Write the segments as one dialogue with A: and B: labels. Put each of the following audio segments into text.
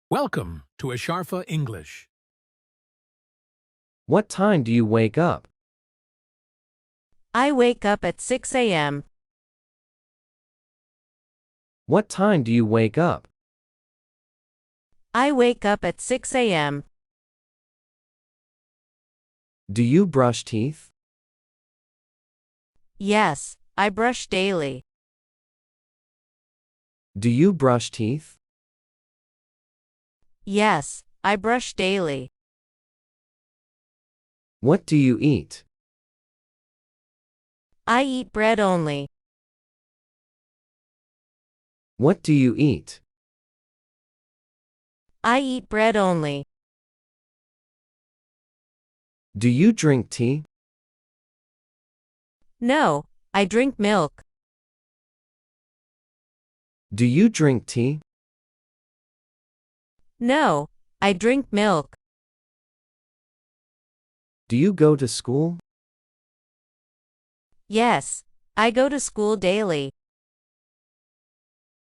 A: Welcome to Esharfa English.
B: What time do you wake up?
C: I wake up at 6 a.m.
B: What time do you wake up?
C: I wake up at 6 a.m.
B: Do you brush teeth?
C: Yes, I brush daily.
B: Do you brush teeth?
C: Yes, I brush daily.
B: What do you eat?
C: I eat bread only.
B: What do you eat?
C: I eat bread only.
B: Do you drink tea?
C: No, I drink milk.
B: Do you drink tea?
C: No, I drink milk.
B: Do you go to school?
C: Yes, I go to school daily.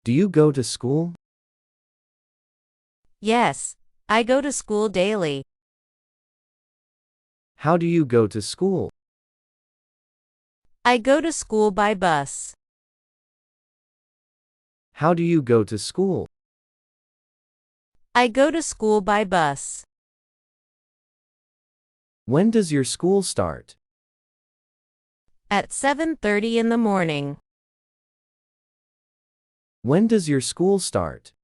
B: Do you go to school?
C: Yes, I go to school daily.
B: How do you go to school?
C: I go to school by bus.
B: How do you go to school?
C: I go to school by bus.
B: When does your school start?
C: At 7:30 in the morning.
B: When does your school start?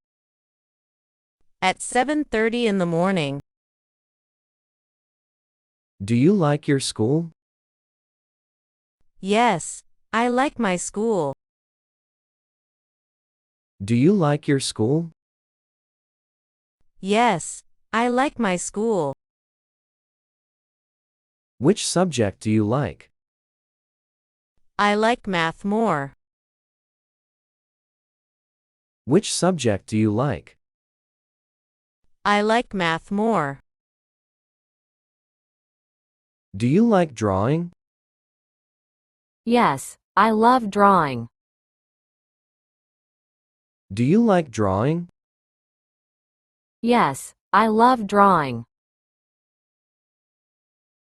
C: At 7:30 in the morning.
B: Do you like your school?
C: Yes, I like my school.
B: Do you like your school?
C: Yes, I like my school.
B: Which subject do you like?
C: I like math more.
B: Which subject do you like?
C: I like math more.
B: Do you like drawing?
D: Yes, I love drawing.
B: Do you like drawing?
D: Yes, I love drawing.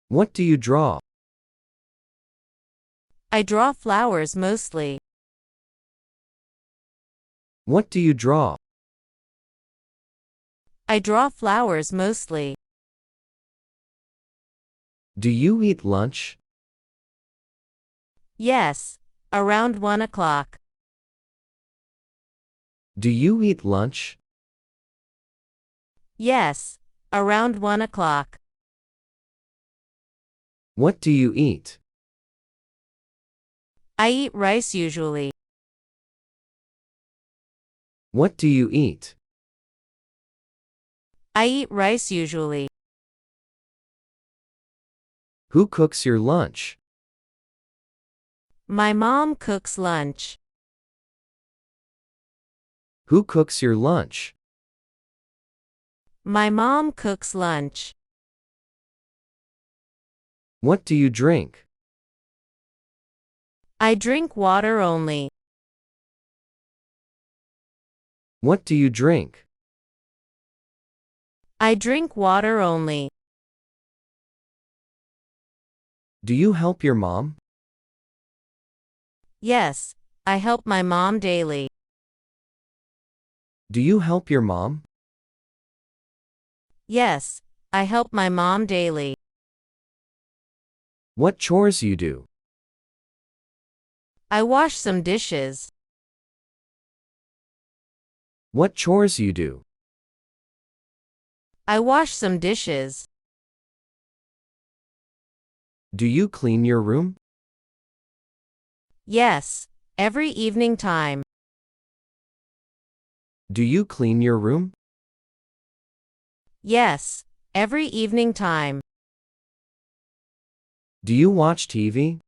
B: What do you draw?
C: I draw flowers mostly.
B: What do you draw?
C: I draw flowers mostly.
B: Do you eat lunch?
C: Yes, around 1 o'clock.
B: Do you eat lunch?
C: Yes, around 1 o'clock.
B: What do you eat?
C: I eat rice usually.
B: What do you eat?
C: I eat rice usually.
B: Who cooks your lunch?
C: My mom cooks lunch.
B: Who cooks your lunch?
C: My mom cooks lunch.
B: What do you drink?
C: I drink water only.
B: What do you drink?
C: I drink water only.
B: Do you help your mom?
C: Yes, I help my mom daily.
B: Do you help your mom?
C: Yes, I help my mom daily.
B: What chores you do?
C: I wash some dishes.
B: What chores you do?
C: I wash some dishes.
B: Do you clean your room?
C: Yes, every evening time.
B: Do you clean your room?
C: Yes, every evening time.
B: Do you watch TV?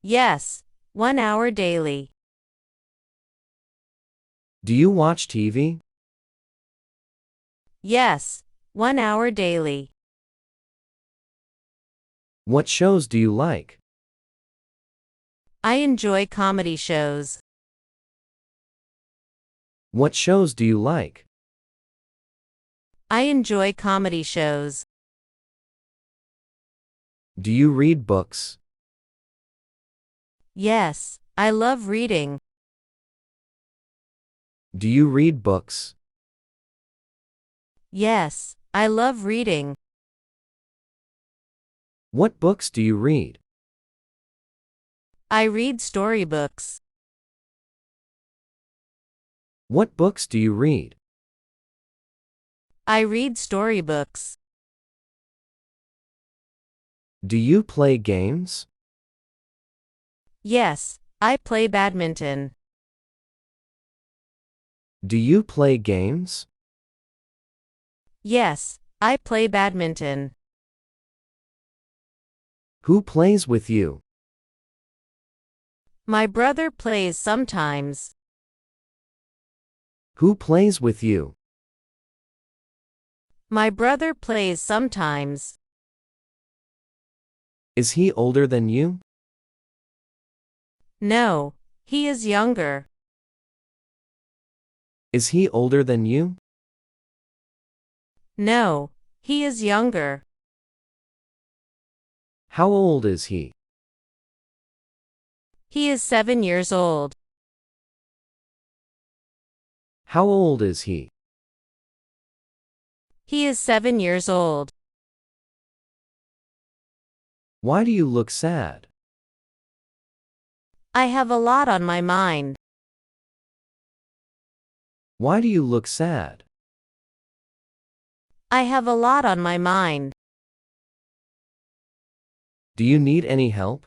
C: Yes, 1 hour daily.
B: Do you watch TV?
C: Yes, 1 hour daily.
B: What shows do you like?
C: I enjoy comedy shows.
B: What shows do you like?
C: I enjoy comedy shows.
B: Do you read books?
C: Yes, I love reading.
B: Do you read books?
C: Yes, I love reading.
B: What books do you read?
C: I read storybooks.
B: What books do you read?
C: I read storybooks.
B: Do you play games?
C: Yes, I play badminton.
B: Do you play games?
C: Yes, I play badminton.
B: Who plays with you?
C: My brother plays sometimes.
B: Who plays with you?
C: My brother plays sometimes.
B: Is he older than you?
C: No, he is younger.
B: Is he older than you?
C: No, he is younger.
B: How old is he?
C: He is 7 years old.
B: How old is he?
C: He is 7 years old.
B: Why do you look sad?
C: I have a lot on my mind.
B: Why do you look sad?
C: I have a lot on my mind.
B: Do you need any help?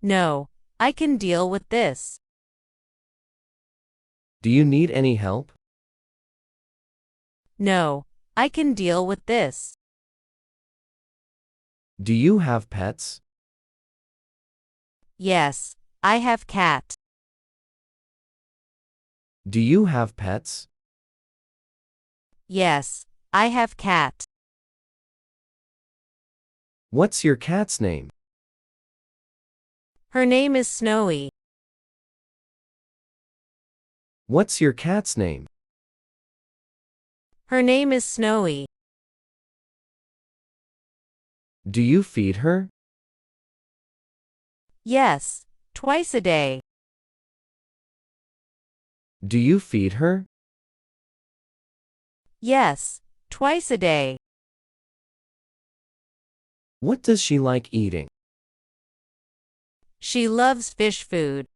C: No, I can deal with this.
B: Do you need any help?
C: No, I can deal with this.
B: Do you have pets?
C: Yes, I have cat.
B: Do you have pets?
C: Yes, I have cat.
B: What's your cat's name?
C: Her name is Snowy.
B: What's your cat's name?
C: Her name is Snowy.
B: Do you feed her?
C: Yes, twice a day.
B: Do you feed her?
C: Yes, twice a day.
B: What does she like eating?
C: She loves fish food.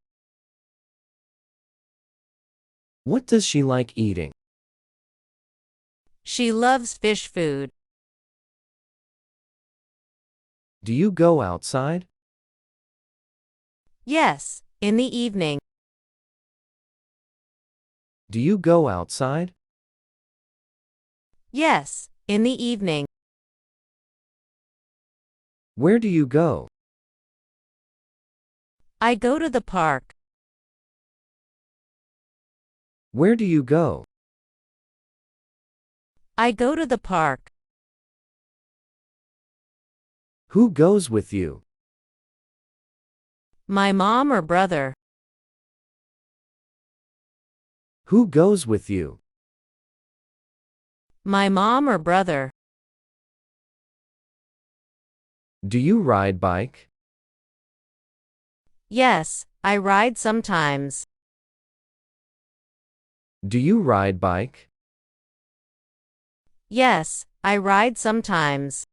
B: What does she like eating?
C: She loves fish food.
B: Do you go outside?
C: Yes, in the evening.
B: Do you go outside?
C: Yes, in the evening.
B: Where do you go?
C: I go to the park.
B: Where do you go?
C: I go to the park.
B: Who goes with you?
C: My mom or brother.
B: Who goes with you?
C: My mom or brother.
B: Do you ride bike?
C: Yes, I ride sometimes.
B: Do you ride bike?
C: Yes, I ride sometimes.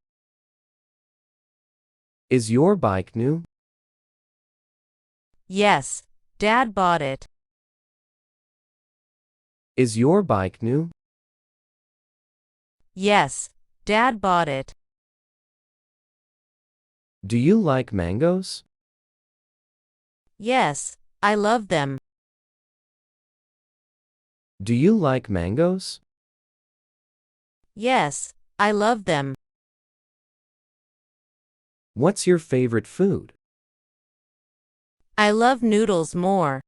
B: Is your bike new?
C: Yes, Dad bought it.
B: Is your bike new?
C: Yes, Dad bought it.
B: Do you like mangoes?
C: Yes, I love them.
B: Do you like mangoes?
C: Yes, I love them.
B: What's your favorite food?
C: I love noodles more.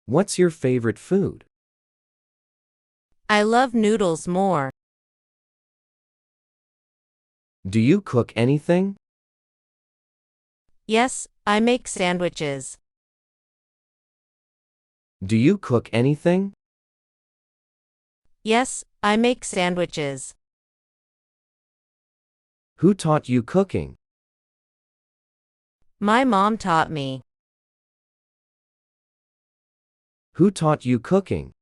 B: What's your favorite food?
C: I love noodles more.
B: Do you cook anything?
C: Yes, I make sandwiches.
B: Do you cook anything?
C: Yes, I make sandwiches.
B: Who taught you cooking?
C: My mom taught me.
B: Who taught you cooking?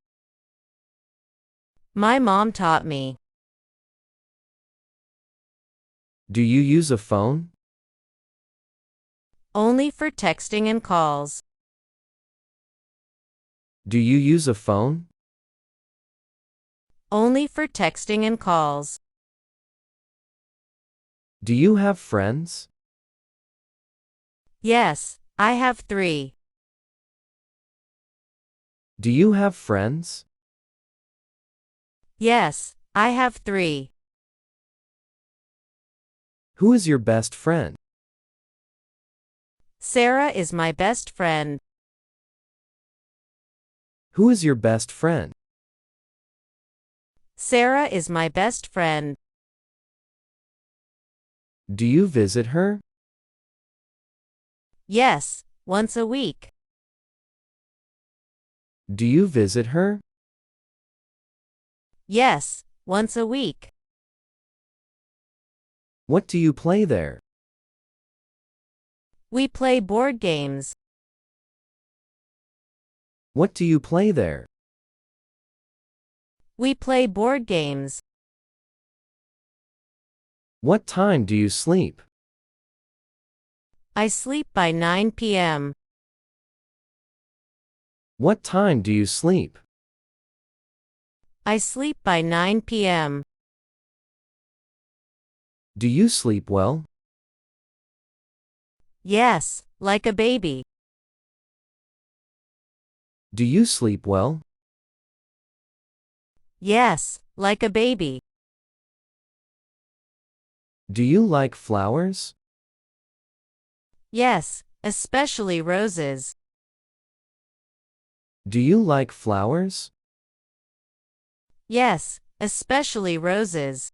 C: My mom taught me.
B: Do you use a phone?
C: Only for texting and calls.
B: Do you use a phone?
C: Only for texting and calls.
B: Do you have friends?
C: Yes, I have 3.
B: Do you have friends?
C: Yes, I have 3.
B: Who is your best friend?
C: Sarah is my best friend.
B: Who is your best friend?
C: Sarah is my best friend.
B: Do you visit her?
C: Yes, once a week.
B: Do you visit her?
C: Yes, once a week.
B: What do you play there?
C: We play board games.
B: What do you play there?
C: We play board games.
B: What time do you sleep?
C: I sleep by 9 p.m.
B: What time do you sleep?
C: I sleep by 9 p.m.
B: Do you sleep well?
C: Yes, like a baby.
B: Do you sleep well?
C: Yes, like a baby.
B: Do you like flowers?
C: Yes, especially roses.
B: Do you like flowers?
C: Yes, especially roses.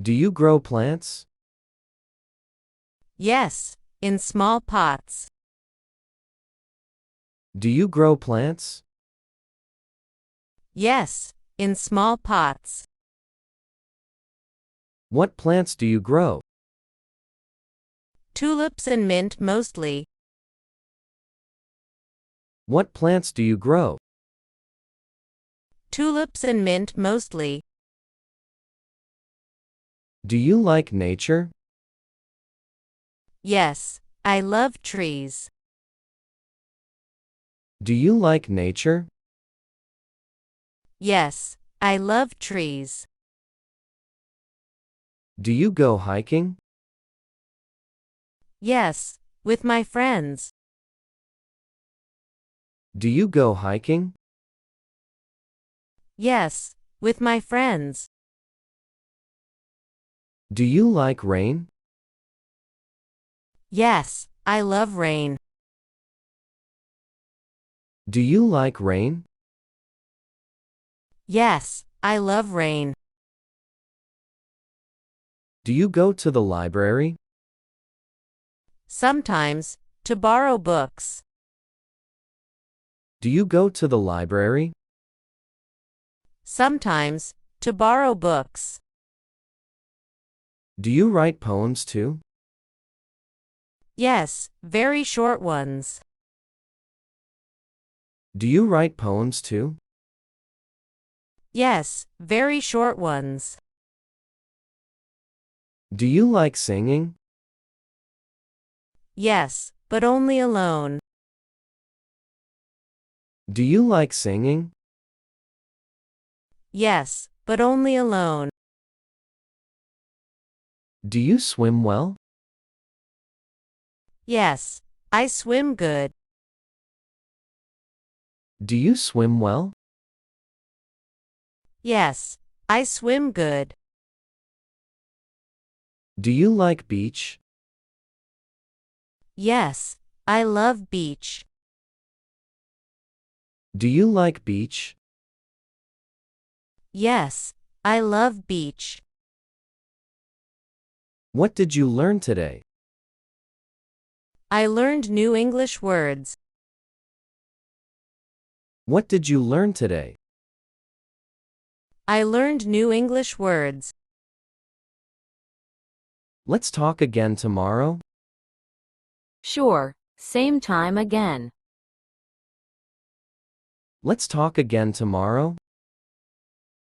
B: Do you grow plants?
C: Yes, in small pots.
B: Do you grow plants?
C: Yes, in small pots.
B: What plants do you grow?
C: Tulips and mint mostly.
B: What plants do you grow?
C: Tulips and mint mostly.
B: Do you like nature?
C: Yes, I love trees.
B: Do you like nature?
C: Yes, I love trees.
B: Do you go hiking?
C: Yes, with my friends.
B: Do you go hiking?
C: Yes, with my friends.
B: Do you like rain?
C: Yes, I love rain.
B: Do you like rain?
C: Yes, I love rain.
B: Do you go to the library?
C: Sometimes, to borrow books.
B: Do you go to the library?
C: Sometimes, to borrow books.
B: Do you write poems too?
C: Yes, very short ones.
B: Do you write poems too?
C: Yes, very short ones.
B: Do you like singing?
C: Yes, but only alone.
B: Do you like singing?
C: Yes, but only alone.
B: Do you swim well?
C: Yes, I swim good.
B: Do you swim well?
C: Yes, I swim good.
B: Do you like beach?
C: Yes, I love beach.
B: Do you like beach?
C: Yes, I love beach.
B: What did you learn today?
C: I learned new English words.
B: What did you learn today?
C: I learned new English words.
B: Let's talk again tomorrow.
D: Sure, same time again.
B: Let's talk again tomorrow.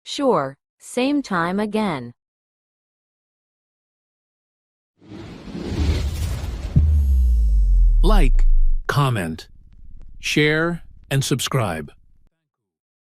D: Sure, same time again.
A: Like, comment, share, and subscribe.